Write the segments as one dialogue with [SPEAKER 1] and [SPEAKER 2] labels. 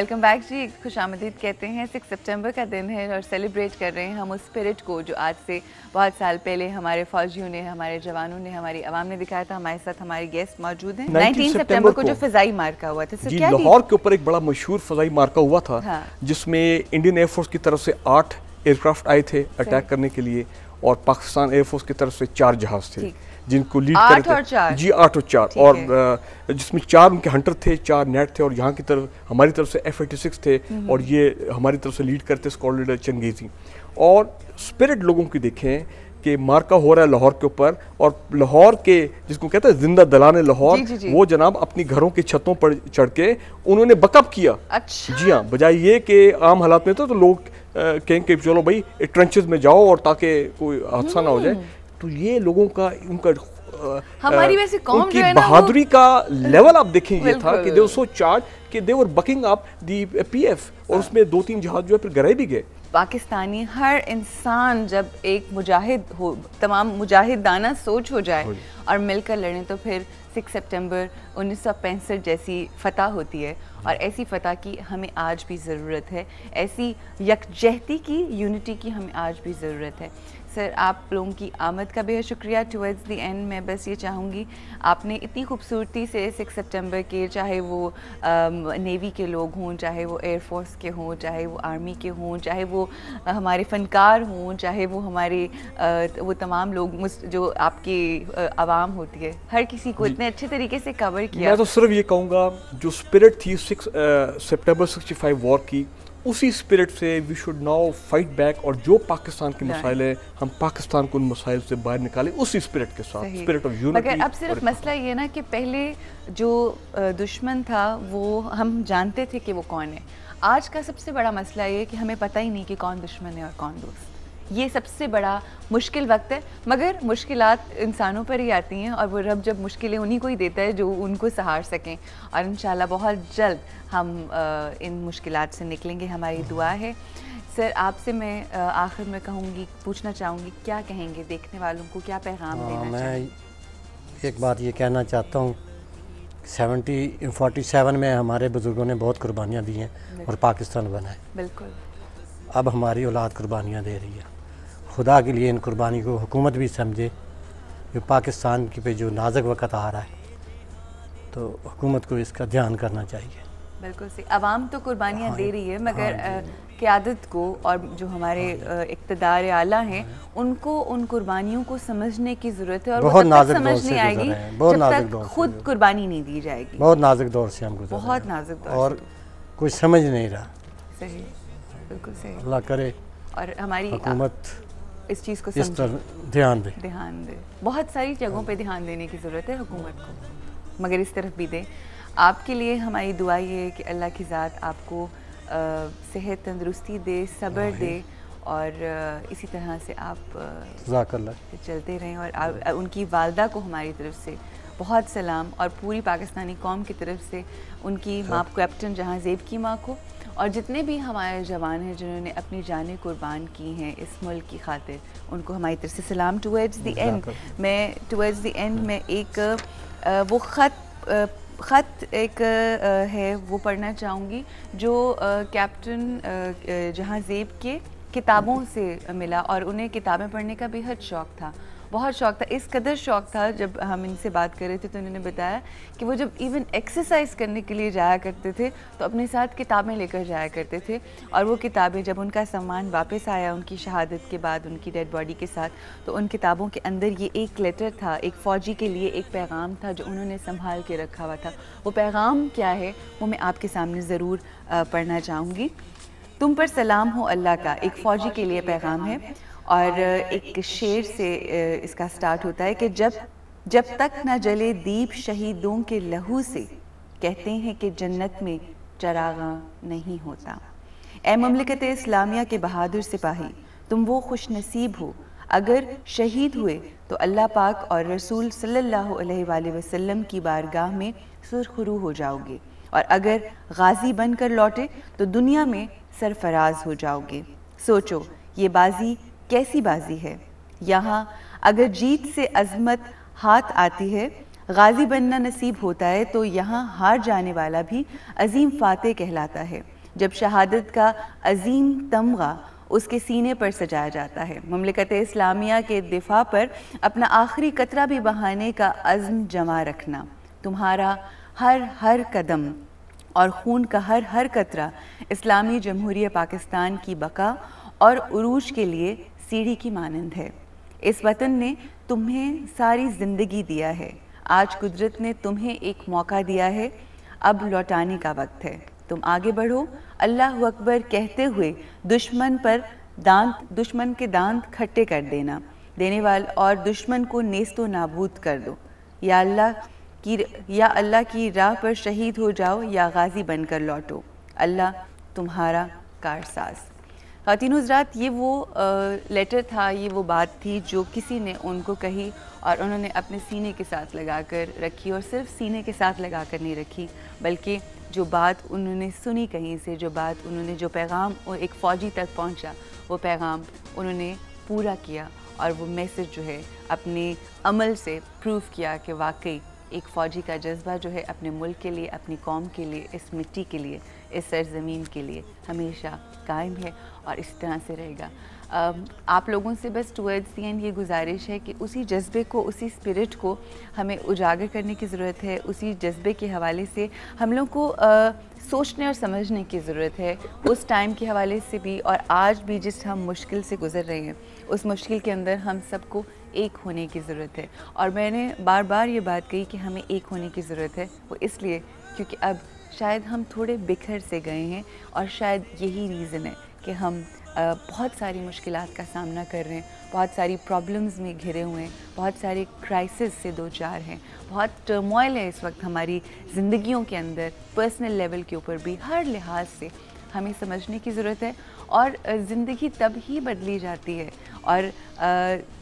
[SPEAKER 1] Welcome back جی. خوش آمدید کہتے ہیں. 6 سپٹمبر کا دن ہے اور سیلیبریٹ کر رہے ہیں ہم اس اسپرٹ کو جو آج سے بہت سال پہلے ہمارے فوجیوں نے, ہمارے جوانوں نے, ہماری عوام نے دکھایا تھا. ہمارے ساتھ ہمارے گیسٹ موجود ہیں. 19 سپٹمبر کو جو فضائی مارکہ ہوا تھا,
[SPEAKER 2] جی لاہور کے اوپر ایک بڑا مشہور فضائی مارکہ ہوا تھا جس میں انڈین ایئر فورس کی طرف سے 8 ایئر کرافٹ آئے تھے اٹیک کرنے کے لیے, اور پاکستان ایئر فورس کی طرف سے 4 جہاز تھے جن کو لیڈ کر رہے تھے. جی 8 اور 4, اور جس میں 4 ان کے ہنٹر تھے, 4 نیٹ تھے, اور یہاں کی طرف ہماری طرف سے F-86 تھے, اور یہ ہماری طرف سے لیڈ کرتے اسکواڈ لیڈر چنگیزی. اور اسپرٹ لوگوں کی دیکھیں کہ مارکہ ہو رہا ہے لاہور کے اوپر, اور لاہور کے جس کو کہتے ہیں زندہ دلان لاہور, وہ جناب اپنی گھروں کی چھتوں پر چڑھ کے انہوں نے بیک اپ کیا. جی ہاں, بجائے یہ کہ عام حالات میں تو لوگ کہیں کہ چلو بھائی ٹرنچز میں جاؤ اور تاکہ کوئی حادثہ نہ ہو جائے, تو یہ لوگوں کا ان کا
[SPEAKER 1] ہماری ویسے قوم
[SPEAKER 2] کی بہادری کا لیول آپ دیکھیں یہ تھا کہ دے سو چارج کہ دے ور بکنگ اپ دی پی ایف, اور اس میں 2-3 جہاز جو ہے پھر گرے بھی گئے.
[SPEAKER 1] پاکستانی ہر انسان جب ایک مجاہد ہو, تمام مجاہدانہ سوچ ہو جائے اور مل کر لڑیں, تو پھر 6 سپٹمبر 1965 جیسی فتح ہوتی ہے. اور ایسی فتح کی ہمیں آج بھی ضرورت ہے, ایسی یکجہتی کی, یونٹی کی ہمیں آج بھی ضرورت ہے. سر, آپ لوگوں کی آمد کا بہت شکریہ. ٹورڈز دی اینڈ میں بس یہ چاہوں گی, آپ نے اتنی خوبصورتی سے 6 سپٹمبر کے, چاہے وہ نیوی کے لوگ ہوں, چاہے وہ ایئر فورس کے ہوں, چاہے وہ آرمی کے ہوں, چاہے وہ ہمارے فنکار ہوں, چاہے وہ ہمارے وہ تمام لوگ جو آپ کی عوام ہوتی ہے, ہر کسی کو اتنے اچھے طریقے سے کور کیا.
[SPEAKER 2] میں تو صرف یہ کہوں گا جو اسپرٹ تھی 6 سپٹمبر 65 وار کی, اسی اسپرٹ سے we should now fight back, اور جو پاکستان کے مسائل ہیں ہم پاکستان کو ان مسائل سے باہر نکالیں اسی اسپرٹ کے ساتھ, اسپرٹ آف یونٹی.
[SPEAKER 1] مگر اب صرف مسئلہ یہ نا کہ پہلے جو دشمن تھا وہ ہم جانتے تھے کہ وہ کون ہے. آج کا سب سے بڑا مسئلہ یہ کہ ہمیں پتہ ہی نہیں کہ کون دشمن ہے اور کون دوست. یہ سب سے بڑا مشکل وقت ہے, مگر مشکلات انسانوں پر ہی آتی ہیں, اور وہ رب جب مشکلیں انہی کو ہی دیتا ہے جو ان کو سہار سکیں. اور انشاءاللہ بہت جلد ہم ان مشکلات سے نکلیں گے, ہماری دعا ہے. سر, آپ سے میں آخر میں کہوں گی, پوچھنا چاہوں گی, کیا کہیں گے دیکھنے والوں کو, کیا پیغام دینا چاہیں؟
[SPEAKER 3] میں ایک بات یہ کہنا چاہتا ہوں, 47 میں ہمارے بزرگوں نے بہت قربانیاں دی ہیں اور پاکستان بنا ہے.
[SPEAKER 1] بالکل.
[SPEAKER 3] اب ہماری اولاد قربانیاں دے رہی ہے. خدا کے لیے ان قربانی کو حکومت بھی سمجھے. جو پاکستان کی پہ جو نازک وقت آ رہا ہے تو حکومت کو اس کا دھیان کرنا چاہیے.
[SPEAKER 1] بالکل صحیح. عوام تو قربانیاں دے رہی ہے, مگر قیادت کو اور جو ہمارے اقتدار اعلیٰ ہیں ان کو ان قربانیوں کو سمجھنے کی ضرورت ہے, اور وہ تب تک سمجھ نہیں آئے گی جب تک خود قربانی نہیں دی جائے گی.
[SPEAKER 3] بہت نازک دور سے ہم گزر رہے ہیں,
[SPEAKER 1] بہت نازک دور,
[SPEAKER 3] اور کوئی سمجھ نہیں رہا.
[SPEAKER 1] صحیح, بالکل صحیح.
[SPEAKER 3] اللہ کرے
[SPEAKER 1] اور ہماری
[SPEAKER 3] حکومت
[SPEAKER 1] اس چیز کو
[SPEAKER 3] اس طرح دھیان دے.
[SPEAKER 1] بہت ساری جگہوں پہ دھیان دینے کی ضرورت ہے حکومت کو, مگر اس طرف بھی دیں. آپ کے لیے ہماری دعا یہ ہے کہ اللہ کی ذات آپ کو صحت, تندرستی دے, صبر دے, اور اسی طرح سے آپ چلتے رہیں. اور ان کی والدہ کو ہماری طرف سے بہت سلام, اور پوری پاکستانی قوم کی طرف سے ان کی ماں کیپٹن جہاں زیب کی ماں کو, اور جتنے بھی ہمارے جوان ہیں جنہوں نے اپنی جانیں قربان کی ہیں اس ملک کی خاطر, ان کو ہماری طرف سے سلام. ٹورڈز دی اینڈ میں ایک وہ خط ایک ہے وہ پڑھنا چاہوں گی جو کیپٹن جہاں زیب کے کتابوں سے ملا, اور انہیں کتابیں پڑھنے کا بہت شوق تھا, بہت شوق تھا. اس قدر شوق تھا جب ہم ان سے بات کر رہے تھے تو انہوں نے بتایا کہ وہ جب ایون ایکسرسائز کرنے کے لیے جایا کرتے تھے تو اپنے ساتھ کتابیں لے کر جایا کرتے تھے, اور وہ کتابیں جب ان کا سامان واپس آیا ان کی شہادت کے بعد ان کی ڈیڈ باڈی کے ساتھ, تو ان کتابوں کے اندر یہ ایک لیٹر تھا, ایک فوجی کے لیے ایک پیغام تھا جو انہوں نے سنبھال کے رکھا ہوا تھا. وہ پیغام کیا ہے وہ میں آپ کے سامنے ضرور پڑھنا چاہوں گی. تم پر سلام ہو اللہ کا, ایک فوجی کے لیے پیغام ہے, اور ایک شعر سے اس کا سٹارٹ ہوتا ہے کہ جب تک نہ جلے دیپ شہیدوں کے لہو سے, کہتے ہیں کہ جنت میں چراغاں نہیں ہوتا. اے مملکت اسلامیہ کے بہادر سپاہی, تم وہ خوش نصیب ہو اگر شہید ہوئے تو اللہ پاک اور رسول صلی اللہ علیہ وآلہ وسلم کی بارگاہ میں سرخرو ہو جاؤ گے, اور اگر غازی بن کر لوٹے تو دنیا میں سرفراز ہو جاؤ گے. سوچو یہ بازی کیسی بازی ہے, یہاں اگر جیت سے عظمت ہاتھ آتی ہے, غازی بننا نصیب ہوتا ہے تو یہاں ہار جانے والا بھی عظیم فاتح کہلاتا ہے. جب شہادت کا عظیم تمغہ اس کے سینے پر سجایا جاتا ہے. مملکت اسلامیہ کے دفاع پر اپنا آخری قطرہ بھی بہانے کا عزم جمع رکھنا. تمہارا ہر قدم اور خون کا ہر قطرہ اسلامی جمہوریہ پاکستان کی بقا اور عروج کے لیے سیڑھی کی مانند ہے. اس وطن نے تمہیں ساری زندگی دیا ہے. آج قدرت نے تمہیں ایک موقع دیا ہے، اب لوٹانے کا وقت ہے. تم آگے بڑھو، اللہ اکبر کہتے ہوئے دشمن کے دانت کھٹے کر دینے والا اور دشمن کو نیست و نابود کر دو. یا اللہ کی راہ پر شہید ہو جاؤ یا غازی بن کر لوٹو. اللہ تمہارا کارساز. خواتین حضرات، یہ وہ لیٹر تھا، یہ وہ بات تھی جو کسی نے ان کو کہی اور انہوں نے اپنے سینے کے ساتھ لگا کر رکھی. اور صرف سینے کے ساتھ لگا کر نہیں رکھی، بلکہ جو بات انہوں نے سنی کہیں سے، جو پیغام ایک فوجی تک پہنچا، وہ پیغام انہوں نے پورا کیا اور وہ میسج جو ہے اپنے عمل سے پروف کیا کہ واقعی ایک فوجی کا جذبہ جو ہے اپنے ملک کے لیے، اپنی قوم کے لیے، اس مٹی کے لیے، اس سرزمین کے لیے ہمیشہ قائم ہے اور اس طرح سے رہے گا. آپ لوگوں سے بس ٹورڈز دی اینڈ یہ گزارش ہے کہ اسی جذبے کو، اسی اسپرٹ کو ہمیں اجاگر کرنے کی ضرورت ہے. اسی جذبے کے حوالے سے ہم لوگ کو سوچنے اور سمجھنے کی ضرورت ہے، اس ٹائم کے حوالے سے بھی اور آج بھی جس ہم مشکل سے گزر رہے ہیں، اس مشکل کے اندر ہم سب کو ایک ہونے کی ضرورت ہے. اور میں نے بار بار یہ بات کہی کہ ہمیں ایک ہونے کی ضرورت ہے، وہ اس لیے کیونکہ اب شاید ہم تھوڑے بکھر سے گئے ہیں اور شاید یہی ریزن ہے کہ ہم بہت ساری مشکلات کا سامنا کر رہے ہیں، بہت ساری پرابلمز میں گھرے ہوئے ہیں، بہت سارے کرائسس سے دو چار ہیں، بہت ٹرموائل ہے اس وقت ہماری زندگیوں کے اندر، پرسنل لیول کے اوپر بھی. ہر لحاظ سے ہمیں سمجھنے کی ضرورت ہے اور زندگی تب ہی بدلی جاتی ہے اور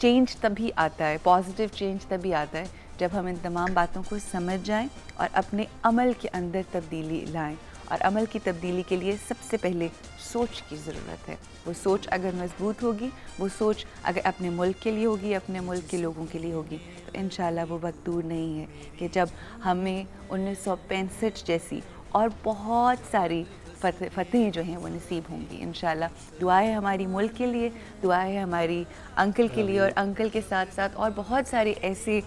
[SPEAKER 1] چینج تبھی آتا ہے، پازیٹیو چینج تبھی آتا ہے جب ہم ان تمام باتوں کو سمجھ جائیں اور اپنے عمل کے اندر تبدیلی لائیں. اور عمل کی تبدیلی کے لیے سب سے پہلے سوچ کی ضرورت ہے. وہ سوچ اگر مضبوط ہوگی، وہ سوچ اگر اپنے ملک کے لیے ہوگی، اپنے ملک کے لوگوں کے لیے ہوگی، تو انشاءاللہ وہ وقت دور نہیں ہے کہ جب ہمیں 1965 جیسی اور بہت ساری فتحیں جو ہیں وہ نصیب ہوں گی انشاءاللہ. دعا ہے ہماری ملک کے لیے، دعا ہے ہماری انکل کے لیے، اور انکل کے ساتھ ساتھ اور بہت سارے ایسے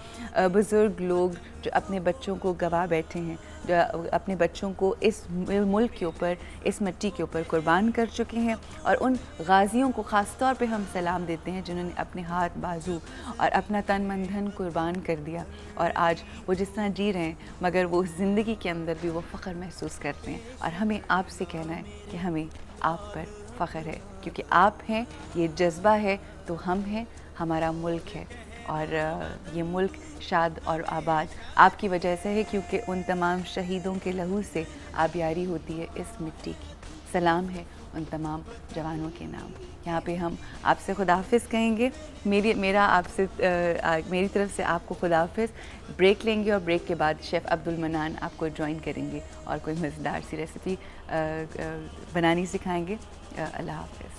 [SPEAKER 1] بزرگ لوگ جو اپنے بچوں کو گوا بیٹھے ہیں، جو اپنے بچوں کو اس ملک کے اوپر، اس مٹی کے اوپر قربان کر چکے ہیں. اور ان غازیوں کو خاص طور پہ ہم سلام دیتے ہیں جنہوں نے اپنے ہاتھ، بازو اور اپنا تن من دھن قربان کر دیا، اور آج وہ جس طرح جی رہے ہیں مگر وہ اس زندگی کے اندر بھی وہ فخر محسوس کرتے ہیں. اور ہمیں آپ سے کہنا ہے کہ ہمیں آپ پر فخر ہے، کیونکہ آپ ہیں، یہ جذبہ ہے تو ہم ہیں، ہمارا ملک ہے. اور یہ ملک شاد اور آباد آپ کی وجہ سے ہے، کیونکہ ان تمام شہیدوں کے لہو سے آبیاری ہوتی ہے اس مٹی کی. سلام ہے ان تمام جوانوں کے نام. یہاں پہ ہم آپ سے خداحافظ کہیں گے. میری طرف سے آپ کو خداحافظ. بریک لیں گے اور بریک کے بعد شیف عبدالمنان آپ کو جوائن کریں گے اور کوئی مزیدار سی ریسیپی بنانی سکھائیں گے. اللہ حافظ.